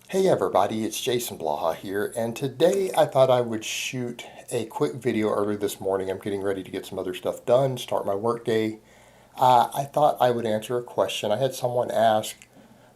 Hey everybody, it's Jason Blaha here, and today I thought I would shoot a quick video early this morning. I'm getting ready to get some other stuff done, start my work day. I thought I would answer a question. I had someone ask,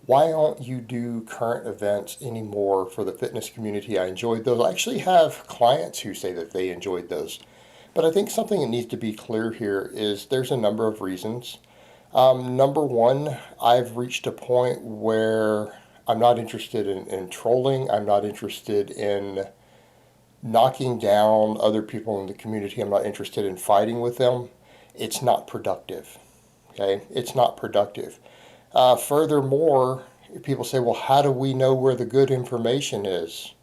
why don't you do current events anymore for the fitness community? I enjoyed those. I actually have clients who say that they enjoyed those. But I think something that needs to be clear here is there's a number of reasons. Number one, I've reached a point where I'm not interested in trolling. I'm not interested in knocking down other people in the community. I'm not interested in fighting with them. It's not productive. Okay? It's not productive. Furthermore, people say, well, how do we know where the good information is?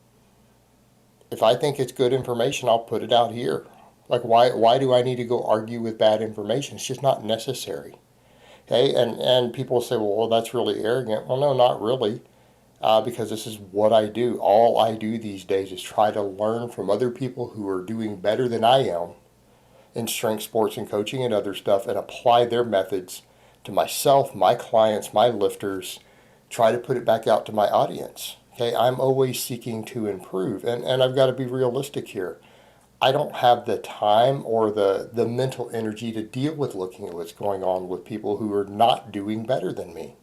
If I think it's good information, I'll put it out here. Like, why do I need to go argue with bad information? It's just not necessary. Okay, and people say, well, that's really arrogant. Well, no, not really, because this is what I do. All I do these days is try to learn from other people who are doing better than I am in strength sports and coaching and other stuff and apply their methods to myself, my clients, my lifters, try to put it back out to my audience. Okay, I'm always seeking to improve, and I've got to be realistic here. I don't have the time or the mental energy to deal with looking at what's going on with people who are not doing better than me.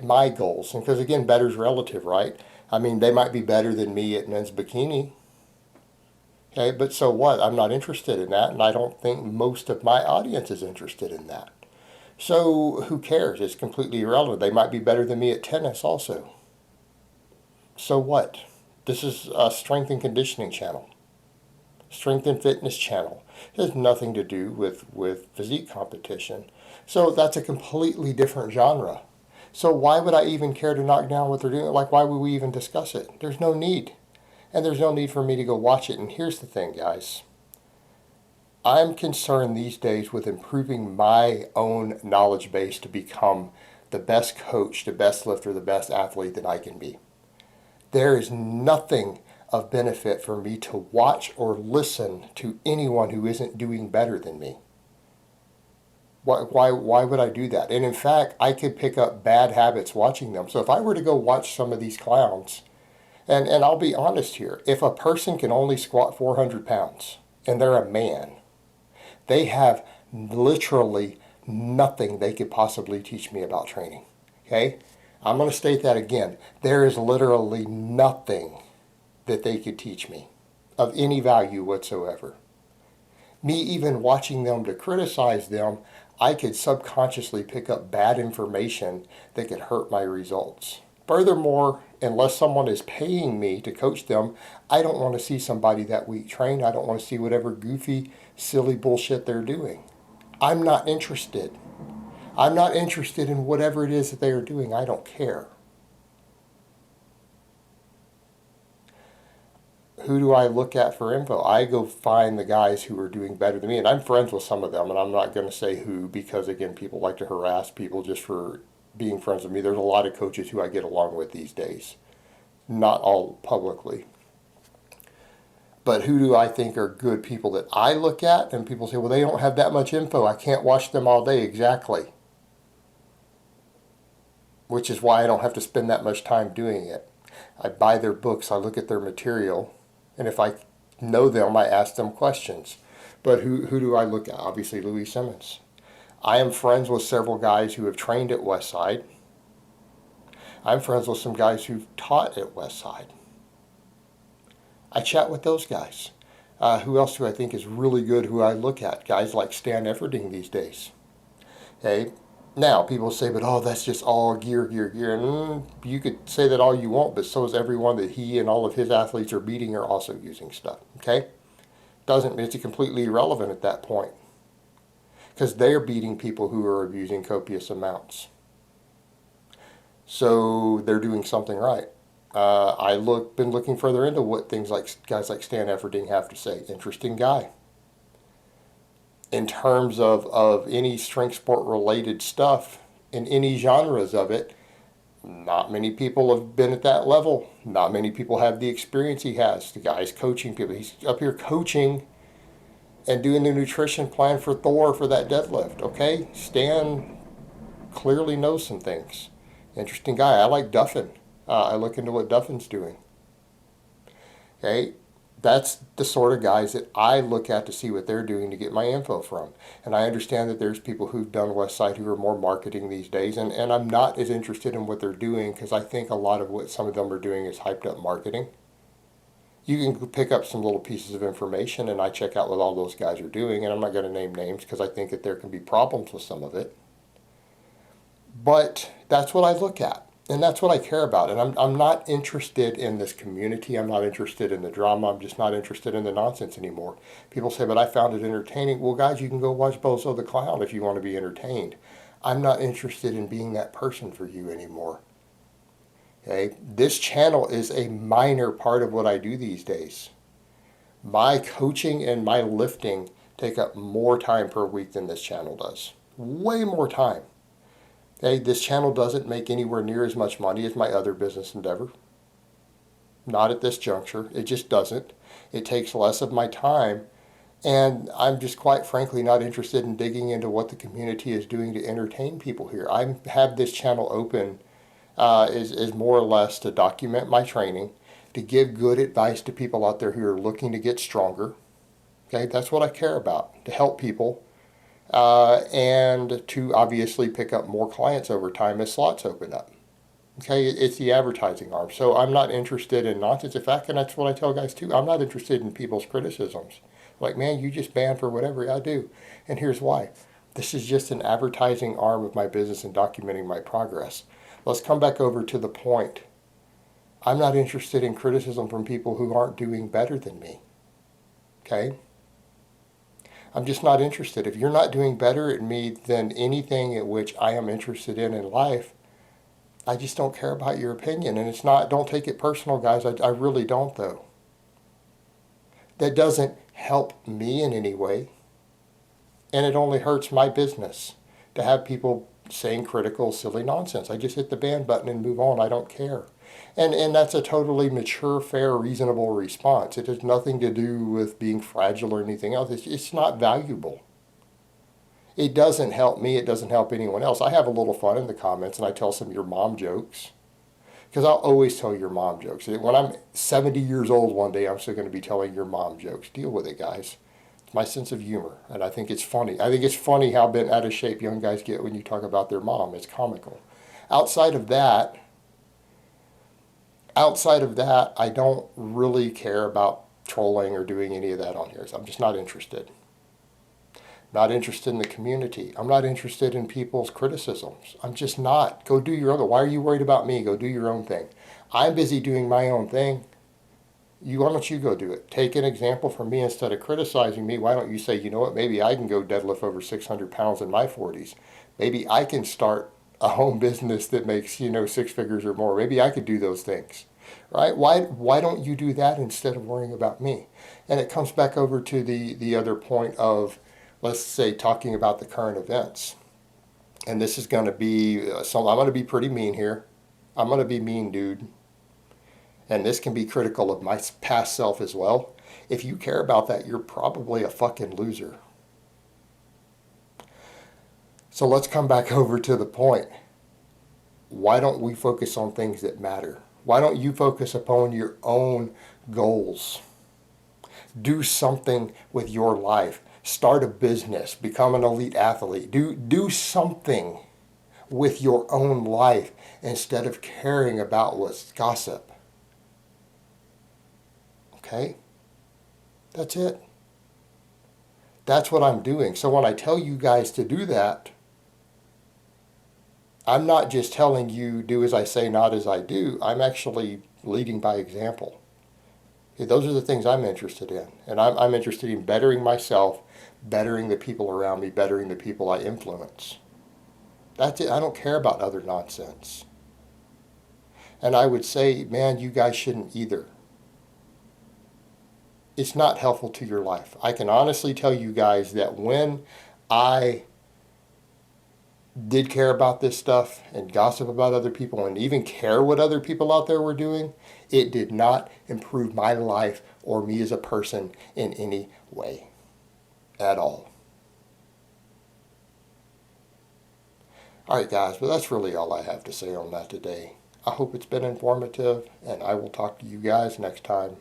My goals, and because again, better's relative, right? I mean, they might be better than me at men's bikini, okay, but so what? I'm not interested in that, and I don't think most of my audience is interested in that. So who cares? It's completely irrelevant. They might be better than me at tennis also. So what? This is a strength and conditioning channel. Strength and fitness channel. It has nothing to do with physique competition. So that's a completely different genre. So why would I even care to knock down what they're doing? Like, why would we even discuss it? There's no need. And there's no need for me to go watch it. And here's the thing, guys. I'm concerned these days with improving my own knowledge base to become the best coach, the best lifter, the best athlete that I can be. There is nothing of benefit for me to watch or listen to anyone who isn't doing better than me. Why would I do that? And in fact, I could pick up bad habits watching them. So if I were to go watch some of these clowns, and I'll be honest here, if a person can only squat 400 pounds and they're a man, they have literally nothing they could possibly teach me about training. Okay? I'm going to state that again. There is literally nothing that they could teach me of any value whatsoever. Me even watching them to criticize them, I could subconsciously pick up bad information that could hurt my results. Furthermore, unless someone is paying me to coach them, I don't want to see somebody that week train. I don't want to see whatever goofy, silly bullshit they're doing. I'm not interested. I'm not interested in whatever it is that they are doing. I don't care. Who do I look at for info? I go find the guys who are doing better than me, and I'm friends with some of them, and I'm not going to say who because, again, people like to harass people just for being friends with me. There's a lot of coaches who I get along with these days, not all publicly. But who do I think are good people that I look at? And people say, well, they don't have that much info. I can't watch them all day. Exactly. Which is why I don't have to spend that much time doing it. I buy their books, I look at their material, and if I know them, I ask them questions. But who do I look at? Obviously, Louis Simmons. I am friends with several guys who have trained at Westside. I'm friends with some guys who've taught at Westside. I chat with those guys. Who else do I think is really good who I look at? Guys like Stan Efferding these days. Okay. Now, people say, but oh, that's just all gear. And you could say that all you want, but so is everyone that he and all of his athletes are beating are also using stuff, okay? It's completely irrelevant at that point because they're beating people who are abusing copious amounts. So they're doing something right. Been looking further into what things like guys like Stan Efferding have to say. Interesting guy. In terms of any strength sport related stuff in any genres of it, not many people have been at that level. Not many people have the experience he has. The guy's coaching people. He's up here coaching and doing the nutrition plan for Thor for that deadlift. Okay, Stan clearly knows some things. Interesting guy. I like Duffin. I look into what Duffin's doing. Okay, that's the sort of guys that I look at to see what they're doing to get my info from. And I understand that there's people who've done Westside who are more marketing these days, and I'm not as interested in what they're doing because I think a lot of what some of them are doing is hyped up marketing. You can pick up some little pieces of information, and I check out what all those guys are doing, and I'm not going to name names because I think that there can be problems with some of it. But that's what I look at. And that's what I care about. And I'm not interested in this community. I'm not interested in the drama. I'm just not interested in the nonsense anymore. People say, but I found it entertaining. Well, guys, you can go watch Bozo the Clown if you want to be entertained. I'm not interested in being that person for you anymore. Okay? This channel is a minor part of what I do these days. My coaching and my lifting take up more time per week than this channel does. Way more time. Okay, this channel doesn't make anywhere near as much money as my other business endeavor. Not at this juncture. It just doesn't. It takes less of my time. And I'm just quite frankly not interested in digging into what the community is doing to entertain people here. I have this channel open is more or less to document my training, to give good advice to people out there who are looking to get stronger. Okay, that's what I care about, to help people. And to obviously pick up more clients over time as slots open up. Okay, it's the advertising arm. So I'm not interested in nonsense. In fact, and that's what I tell guys too, I'm not interested in people's criticisms. Like, man, you just banned for whatever I do. And here's why. This is just an advertising arm of my business and documenting my progress. Let's come back over to the point. I'm not interested in criticism from people who aren't doing better than me. Okay? I'm just not interested. If you're not doing better at me than anything at which I am interested in life, I just don't care about your opinion. And it's not, don't take it personal, guys. I really don't, though. That doesn't help me in any way. And it only hurts my business to have people saying critical, silly nonsense. I just hit the ban button and move on. I don't care. And that's a totally mature, fair, reasonable response. It has nothing to do with being fragile or anything else. It's not valuable. It doesn't help me. It doesn't help anyone else. I have a little fun in the comments, and I tell some of your mom jokes. Because I'll always tell your mom jokes. When I'm 70 years old one day, I'm still going to be telling your mom jokes. Deal with it, guys. It's my sense of humor, and I think it's funny. I think it's funny how bent out of shape young guys get when you talk about their mom. It's comical. Outside of that, I don't really care about trolling or doing any of that on here. So I'm just not interested. Not interested in the community. I'm not interested in people's criticisms. I'm just not. Go do your own. Why are you worried about me? Go do your own thing. I'm busy doing my own thing. Why don't you go do it? Take an example from me instead of criticizing me. Why don't you say, you know what, maybe I can go deadlift over 600 pounds in my 40s. Maybe I can start a home business that makes, 6 figures or more. Maybe I could do those things. Right? Why don't you do that instead of worrying about me? And it comes back over to the other point of, let's say, talking about the current events. And this is going to be, I'm going to be pretty mean here. I'm going to be mean, dude. And this can be critical of my past self as well. If you care about that, you're probably a fucking loser. So let's come back over to the point. Why don't we focus on things that matter? Why don't you focus upon your own goals? Do something with your life. Start a business. Become an elite athlete. Do something with your own life instead of caring about what's gossip. Okay? That's it. That's what I'm doing. So when I tell you guys to do that, I'm not just telling you do as I say, not as I do. I'm actually leading by example. Okay, those are the things I'm interested in. And I'm interested in bettering myself, bettering the people around me, bettering the people I influence. That's it. I don't care about other nonsense. And I would say, man, you guys shouldn't either. It's not helpful to your life. I can honestly tell you guys that when I did care about this stuff and gossip about other people and even care what other people out there were doing, it did not improve my life or me as a person in any way at all. All right, guys, but that's really all I have to say on that today. I hope it's been informative, and I will talk to you guys next time.